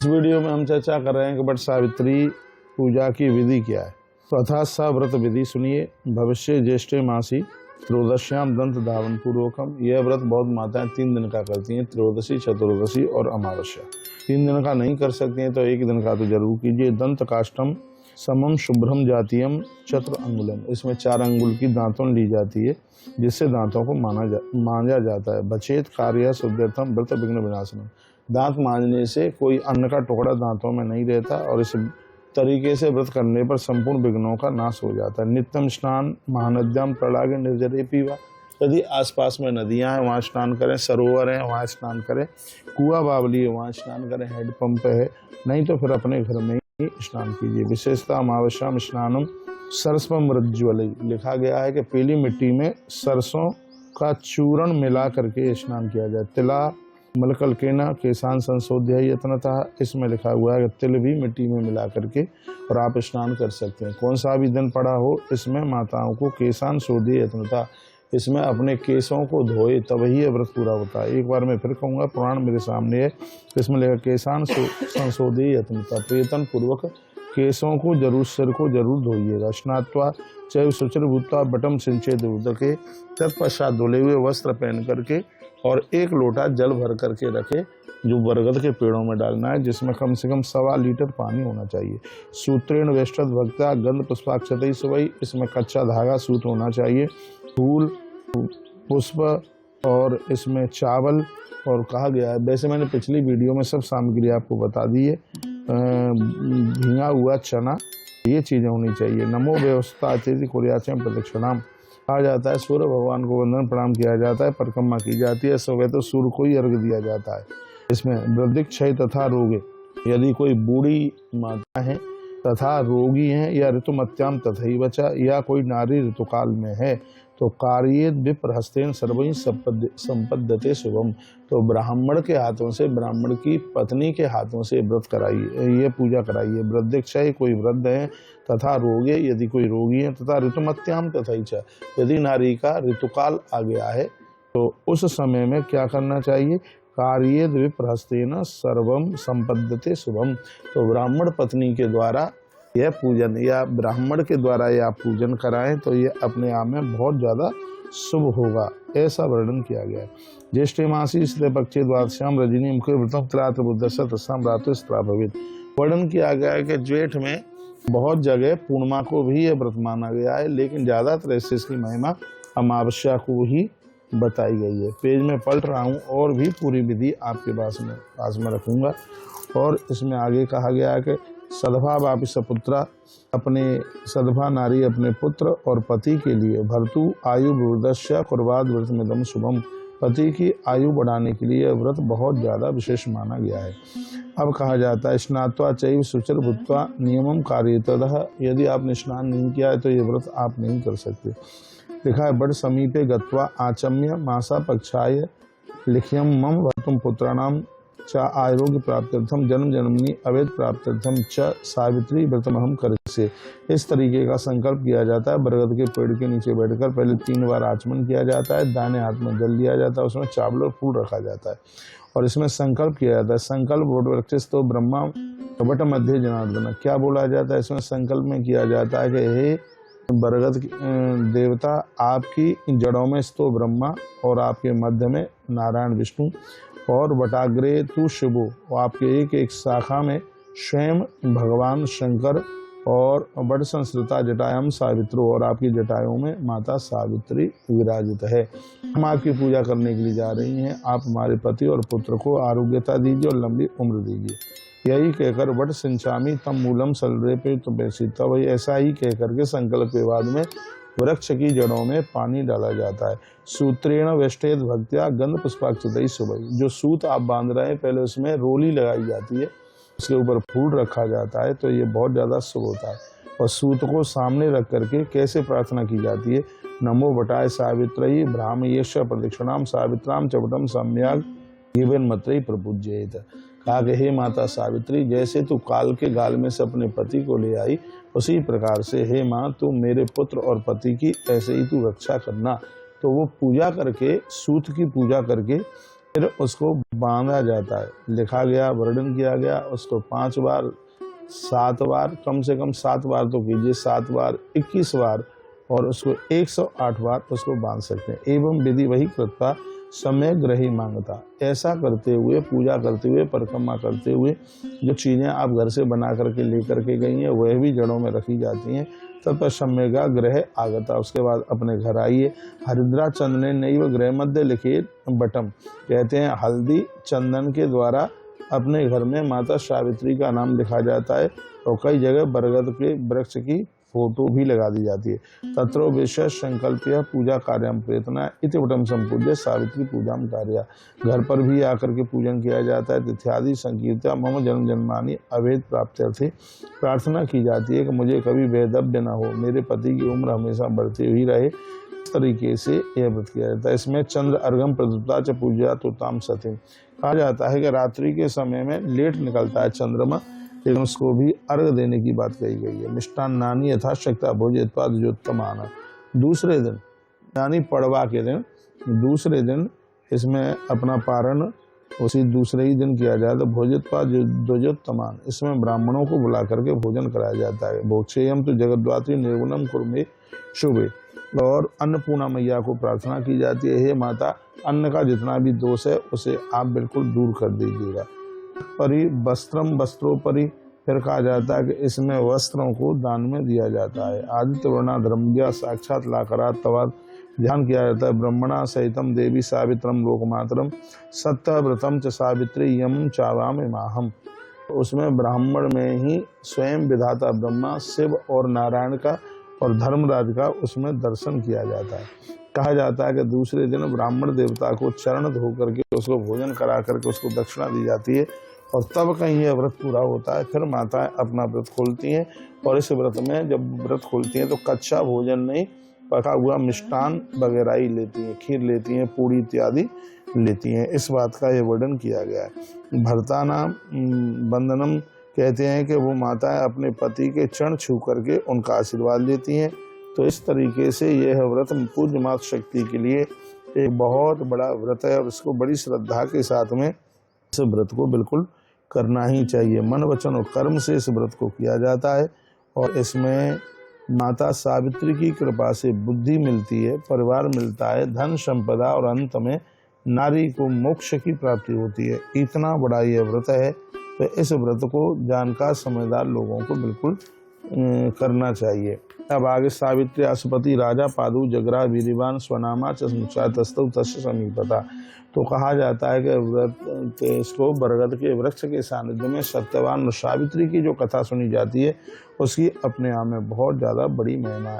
इस वीडियो में हम चर्चा कर रहे हैं कि वट सावित्री पूजा की विधि क्या है। तो अथा सा व्रत विधि सुनिए। भविष्य ज्येष्ठे मासी त्रयोदश्याम दंत धावन पूर्वकम। यह व्रत बहुत माताएं 3 दिन का करती हैं, त्रयोदशी, चतुर्दशी और अमावस्या। 3 दिन का नहीं कर सकती हैं तो 1 दिन का तो जरूर कीजिए। दंत काष्टम समम शुभ्रम जातीयम चतुर अंगुलम। इसमें 4 अंगुल की दांतों ली जाती है जिससे दांतों को मांजा जाता है। बचेत कार्य शुद्धतम व्रत विघ्न विनाशनम। दांत मांजने से कोई अन्न का टुकड़ा दांतों में नहीं रहता और इस तरीके से व्रत करने पर संपूर्ण विघ्नों का नाश हो जाता है। नित्यम स्नान महानद्याम प्रलागे निर्जरे पीवा। यदि आसपास में नदियां हैं वहाँ स्नान करें, सरोवर है वहाँ स्नान करें, कुआं बावली है वहाँ स्नान करें, हैंडपंप है, नहीं तो फिर अपने घर में ही स्नान कीजिए। विशेषता अमावस्याम स्नानम सरस्वम रज्ज्वल। लिखा गया है कि पीली मिट्टी में सरसों का चूर्ण मिला करके स्नान किया जाए। तिला मलकलकेना केसान संशोध्य यत्नता। इसमें लिखा हुआ है कि तिल भी मिट्टी में मिला करके और आप स्नान कर सकते हैं। कौन सा भी दिन पड़ा हो, इसमें माताओं को केसान शोध्य यत्नता, इसमें अपने केसों को धोए तब ही यह व्रत पूरा होता है। एक बार मैं फिर कहूँगा, पुराण मेरे सामने है, इसमें लिखा केसान संशोध्य यत्नता। प्रयत्न पूर्वक केसों को जरूर, सिर को जरूर धोइएगा। स्नात्वा चैव शुचिर भूत्वा बटम सिंचेद उदके। तत्पश्चात धुले हुए वस्त्र पहन करके और 1 लोटा जल भर करके रखे, जो बरगद के पेड़ों में डालना है, जिसमें कम से कम 1.25 लीटर पानी होना चाहिए। सूत्रेण वेष्टद भक्ता गंध पुष्पाक्षतई सुवई। इसमें कच्चा धागा सूत होना चाहिए, फूल, पुष्प और इसमें चावल और कहा गया है। वैसे मैंने पिछली वीडियो में सब सामग्री आपको बता दी है। भींगा हुआ चना, ये चीज़ें होनी चाहिए। नमो व्यवस्था अतिथि कुर्याचम प्रदक्षिणाम। कहा जाता है सूर्य भगवान को वंदन प्रणाम किया जाता है, परिक्रमा की जाती है, सुबह तो सूर्य को ही अर्घ दिया जाता है। इसमें वृद्धिक क्षय तथा रोगे, यदि कोई बूढ़ी माता है तथा रोगी हैं या ऋतुमत्याम तथा बचा, या कोई नारी ऋतुकाल में है तो कार्ये विप्र हस्तेन सर्वई संपद्यते शुभम। तो ब्राह्मण के हाथों से, ब्राह्मण की पत्नी के हाथों से व्रत कराइए, ये पूजा कराइए। वृद्धक्षय, कोई वृद्ध है, तथा रोगे, यदि कोई रोगी है, तथा ऋतुमत्याम तथा इच्छा, यदि नारी का ऋतुकाल आ गया है तो उस समय में क्या करना चाहिए। कार्ये विप्र हस्तेन सर्वम संपद्यते शुभम। तो ब्राह्मण पत्नी के द्वारा यह पूजन या ब्राह्मण के द्वारा यह आप पूजन कराएं तो ये अपने आप में बहुत ज़्यादा शुभ होगा, ऐसा वर्णन किया गया है। ज्येष्ठ मासी इसलिए पक्षी द्वादश्याम रजनी मुखे व्रतम त्रात्र बुद्धस्थ तस्साम रात्रिस्त्रा भवित। वर्णन किया गया है कि ज्येष्ठ में बहुत जगह पूर्णिमा को भी यह व्रत माना गया है, लेकिन ज़्यादातर ऐसे इसकी महिमा अमावस्या को ही बताई गई है। पेज में पलट रहा हूँ और भी पूरी विधि आपके पास में रखूँगा। और इसमें आगे कहा गया है कि सद्भा वापि सपुत्रा, अपने सद्भा नारी अपने पुत्र और पति के लिए भर्तु आयु वृद्धस्य कुर्वाद व्रतमिदं शुभम। पति की आयु बढ़ाने के लिए यह व्रत बहुत ज़्यादा विशेष माना गया है। अब कहा जाता है स्नात्वा चैव शुचिर भूत्वा नियमम कार्यतः। यदि आपने स्नान नहीं किया है तो ये व्रत आप नहीं कर सकते। लिखा है बड़ समीपे गत्वा आचम्य मासा पक्षाय लिख्यम मम भर्तुम पुत्राणाम च आरोग्य प्राप्त्यर्थम जन्म जन्मनि अवैध प्राप्त्यर्थम च सावित्री व्रतमहम करिष्ये। इस तरीके का संकल्प किया जाता है। बरगद के पेड़ के नीचे बैठकर पहले 3 बार आचमन किया जाता है, दाहिने हाथ में जल लिया जाता है, उसमें चावल और फूल रखा जाता है और इसमें संकल्प किया जाता है। संकल्प वटवृक्षस्थो ब्रह्मा वट मध्य जनार्दन। क्या बोला जाता है इसमें? संकल्प में किया जाता है कि हे बरगद देवता, आपकी जड़ों में स्तो ब्रह्मा और आपके मध्य में नारायण विष्णु और वटाग्रे तू शिवो, आपके एक एक शाखा में स्वयं भगवान शंकर और वट संस्कृता जटायम सावित्रो, और आपकी जटायों में माता सावित्री विराजित है। हम आपकी पूजा करने के लिए जा रही हैं। आप हमारे पति और पुत्र को आरोग्यता दीजिए और लंबी उम्र दीजिए। यही कहकर वट सिंचामी तम मूलम सलरे पे तो बेसिता। वही ऐसा ही कहकर के संकल्प के बाद में वृक्ष की जड़ों में पानी डाला जाता है। सूत्रेण वेष्टेद भक्त्या गंध पुष्पाक्षतई सुबई। जो सूत आप बांध रहे हैं, पहले उसमें रोली लगाई जाती है, उसके ऊपर फूल रखा जाता है, तो ये बहुत ज़्यादा शुभ होता है। और सूत को सामने रख करके कैसे प्रार्थना की जाती है। नमो वटाय सावित्री ब्राह्मयेश प्रदक्षिणाम सावित्राम चपटम सम्यक जीवन मत्रई प्रपूज्येत। कहा कि हे माता सावित्री, जैसे तू काल के गाल में से अपने पति को ले आई, उसी प्रकार से हे माँ, तू मेरे पुत्र और पति की ऐसे ही तू रक्षा करना। तो वो पूजा करके, सूत की पूजा करके फिर उसको बांधा जाता है, लिखा गया, वर्णन किया गया, उसको 5 बार 7 बार, कम से कम 7 बार तो कीजिए, 7 बार 21 बार, और उसको 108 बार उसको बांध सकते हैं। एवं विधि वही कृत्वा समय ग्रही मांगता। ऐसा करते हुए, पूजा करते हुए, परिक्रमा करते हुए, जो चीज़ें आप घर से बना करके लेकर के गई हैं वह भी जड़ों में रखी जाती हैं। तब समय का ग्रह आगता, उसके बाद अपने घर आइए। हरिद्रा चंदने नैव गृह मध्य लिखे बटम, कहते हैं हल्दी चंदन के द्वारा अपने घर में माता सावित्री का नाम लिखा जाता है, और कई जगह बरगद के वृक्ष की फोटो भी लगा दी जाती है। तत्रो विशेष संकल्प पूजा कार्याम प्रयत्न इति वटम संपूज्य सावित्री पूजाम कार्या। घर पर भी आकर के पूजन किया जाता है। तिथ्यादि संकीर्त्या मम जन्म जन्मानी अभेद प्राप्त्यर्थे प्रार्थना की जाती है कि मुझे कभी वैधव्य न हो, मेरे पति की उम्र हमेशा बढ़ती हुई रहे। इस तरीके से यह व्रत किया जाता है। इसमें चंद्र अर्घम प्रदुप्ता च पूजा तो ताम सती, कहा जाता है कि रात्रि के समय में लेट निकलता है चंद्रमा, लेकिन उसको भी अर्घ देने की बात कही गई है। मिष्टान नानी यथाशक्ता भोज्यत्वा द्विजोत्तमान। दूसरे दिन यानी पड़वा के दिन, दूसरे दिन इसमें अपना पारण उसी दूसरे ही दिन किया जाता है। भोज्यत्वा द्विजोत्तमान, इसमें ब्राह्मणों को बुला करके भोजन कराया जाता है। भोक्षेयम तो जगद्धात्री निर्गुणम कुर्मे शुभे, और अन्नपूर्णा मैया को प्रार्थना की जाती है, हे माता अन्न का जितना भी दोष है उसे आप बिल्कुल दूर कर दीजिएगा। परि वस्त्रम वस्त्रोपरि, फिर कहा जाता है कि इसमें वस्त्रों को दान में दिया जाता है। आदित्य वर्णा धर्मज्ञा साक्षात लाकरा तवाद, ध्यान किया जाता है। ब्रह्मणा सहितम देवी सावित्रम लोकमात्रम सत्यव्रतम च सावित्री यम चावाम माहम, उसमें ब्राह्मण में ही स्वयं विधाता ब्रह्मा, शिव और नारायण का और धर्मराज का उसमें दर्शन किया जाता है। कहा जाता है कि दूसरे दिन ब्राह्मण देवता को चरण धो करके उसको भोजन करा करके उसको दक्षिणा दी जाती है, और तब कहीं यह व्रत पूरा होता है। फिर माताएं अपना व्रत खोलती हैं, और इस व्रत में जब व्रत खोलती हैं तो कच्चा भोजन नहीं, पका हुआ मिष्टान वगैरह ही लेती हैं, खीर लेती हैं, पूड़ी इत्यादि लेती हैं। इस बात का यह वर्णन किया गया है। भर्ताना बंधनम, कहते हैं कि वो माताएं अपने पति के चरण छू करके उनका आशीर्वाद लेती हैं। तो इस तरीके से यह व्रत पूज्य माता शक्ति के लिए एक बहुत बड़ा व्रत है, और इसको बड़ी श्रद्धा के साथ में इस व्रत को बिल्कुल करना ही चाहिए। मन वचन और कर्म से इस व्रत को किया जाता है, और इसमें माता सावित्री की कृपा से बुद्धि मिलती है, परिवार मिलता है, धन संपदा, और अंत में नारी को मोक्ष की प्राप्ति होती है। इतना बड़ा यह व्रत है, तो इस व्रत को जानकार समझदार लोगों को बिल्कुल करना चाहिए। अब आगे सावित्री आशुपति राजा पादु जगरा वीरवान स्वनामा चतस्तु तस्य समीपता, तो कहा जाता है कि व्रत इसको बरगद के वृक्ष के सानिध्य में सत्यवान सावित्री की जो कथा सुनी जाती है उसकी अपने आप में बहुत ज़्यादा बड़ी महिमा है।